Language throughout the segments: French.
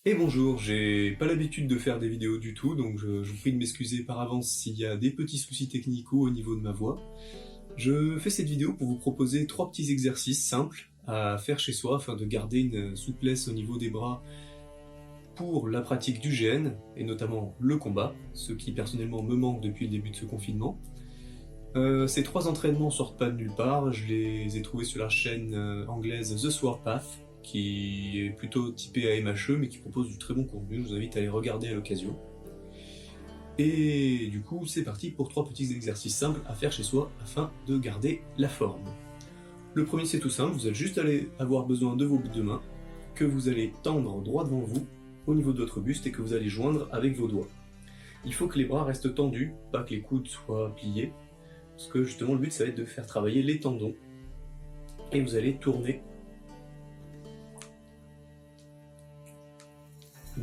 Et bonjour, j'ai pas l'habitude de faire des vidéos du tout, donc je vous prie de m'excuser par avance s'il y a des petits soucis techniques ou au niveau de ma voix. Je fais cette vidéo pour vous proposer 3 petits exercices simples à faire chez soi afin de garder une souplesse au niveau des bras pour la pratique du GN, et notamment le combat, ce qui personnellement me manque depuis le début de ce confinement. Ces 3 entraînements sortent pas de nulle part, je les ai trouvés sur la chaîne anglaise The Sword Path, qui est plutôt typé à MHE mais qui propose du très bon contenu, je vous invite à les regarder à l'occasion. Et du coup c'est parti pour 3 petits exercices simples à faire chez soi afin de garder la forme. Le premier c'est tout simple, vous allez juste avoir besoin de vos bouts de main, que vous allez tendre droit devant vous, au niveau de votre buste, et que vous allez joindre avec vos doigts. Il faut que les bras restent tendus, pas que les coudes soient pliés, parce que justement le but ça va être de faire travailler les tendons. Et vous allez tourner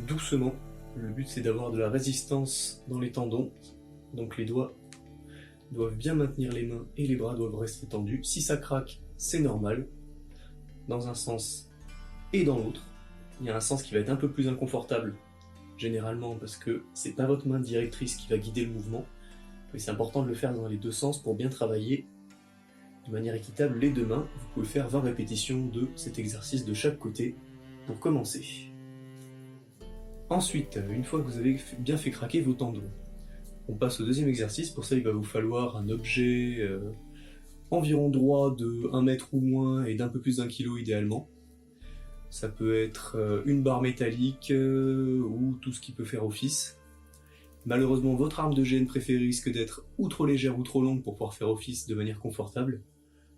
doucement. Le but c'est d'avoir de la résistance dans les tendons, donc les doigts doivent bien maintenir les mains et les bras doivent rester tendus. Si ça craque, c'est normal, dans un sens et dans l'autre. Il y a un sens qui va être un peu plus inconfortable, généralement parce que c'est pas votre main directrice qui va guider le mouvement, mais c'est important de le faire dans les deux sens pour bien travailler de manière équitable les deux mains. Vous pouvez faire 20 répétitions de cet exercice de chaque côté pour commencer. Ensuite, une fois que vous avez bien fait craquer vos tendons, on passe au deuxième exercice. Pour ça, il va vous falloir un objet environ droit de 1 mètre ou moins et d'un peu plus d'1 kilo idéalement. Ça peut être une barre métallique ou tout ce qui peut faire office. Malheureusement, votre arme de GN préférée risque d'être ou trop légère ou trop longue pour pouvoir faire office de manière confortable.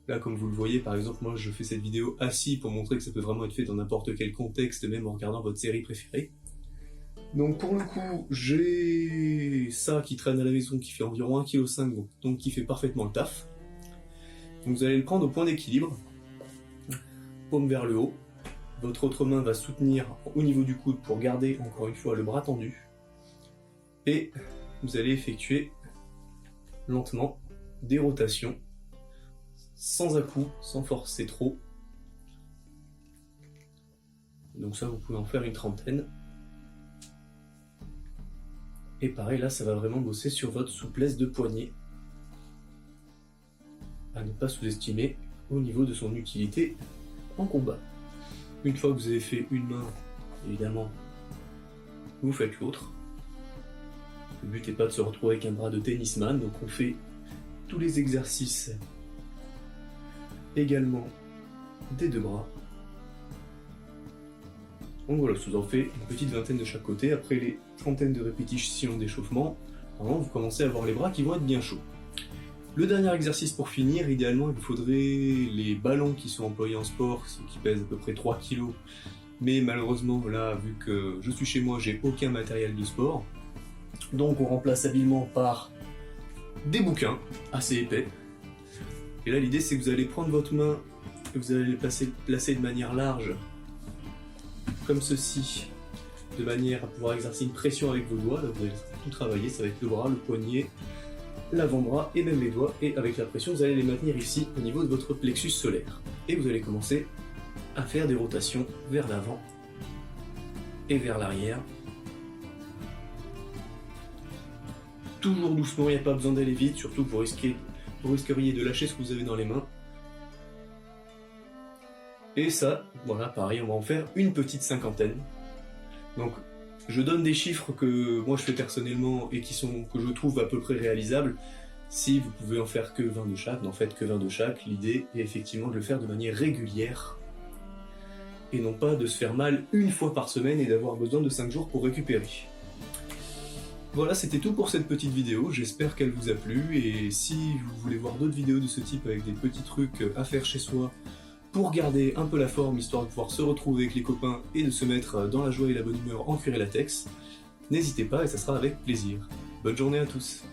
Là, comme vous le voyez, par exemple, moi je fais cette vidéo assis pour montrer que ça peut vraiment être fait dans n'importe quel contexte, même en regardant votre série préférée. Donc pour le coup, j'ai ça qui traîne à la maison qui fait environ 1,5 kg, donc qui fait parfaitement le taf. Donc vous allez le prendre au point d'équilibre, paume vers le haut. Votre autre main va soutenir au niveau du coude pour garder encore une fois le bras tendu. Et vous allez effectuer lentement des rotations, sans à-coups, sans forcer trop. Donc ça, vous pouvez en faire une trentaine. Et pareil, là, ça va vraiment bosser sur votre souplesse de poignet, à ne pas sous-estimer au niveau de son utilité en combat. Une fois que vous avez fait une main, évidemment, vous faites l'autre. Le but n'est pas de se retrouver avec un bras de tennisman, donc on fait tous les exercices également des deux bras. Donc voilà, je vous en fais une petite vingtaine de chaque côté. Après les trentaines de répétitions d'échauffement, vous commencez à avoir les bras qui vont être bien chauds. Le dernier exercice pour finir, idéalement, il vous faudrait les ballons qui sont employés en sport, ceux qui pèsent à peu près 3 kg. Mais malheureusement, là, vu que je suis chez moi, j'ai aucun matériel de sport. Donc on remplace habilement par des bouquins assez épais. Et là, l'idée, c'est que vous allez prendre votre main et vous allez les placer de manière large, comme ceci, de manière à pouvoir exercer une pression avec vos doigts. Là, vous allez tout travailler, ça va être le bras, le poignet, l'avant-bras et même les doigts. Et avec la pression, vous allez les maintenir ici, au niveau de votre plexus solaire. Et vous allez commencer à faire des rotations vers l'avant et vers l'arrière. Toujours doucement, il n'y a pas besoin d'aller vite, surtout que vous risqueriez de lâcher ce que vous avez dans les mains. Et ça, voilà, pareil, on va en faire une petite cinquantaine. Donc, je donne des chiffres que moi je fais personnellement et que je trouve à peu près réalisables. Si vous pouvez en faire que 20 de chaque, n'en faites que 20 de chaque. L'idée est effectivement de le faire de manière régulière et non pas de se faire mal une fois par semaine et d'avoir besoin de 5 jours pour récupérer. Voilà, c'était tout pour cette petite vidéo, j'espère qu'elle vous a plu, et si vous voulez voir d'autres vidéos de ce type avec des petits trucs à faire chez soi pour garder un peu la forme, histoire de pouvoir se retrouver avec les copains et de se mettre dans la joie et la bonne humeur en cuir et latex, n'hésitez pas et ça sera avec plaisir. Bonne journée à tous.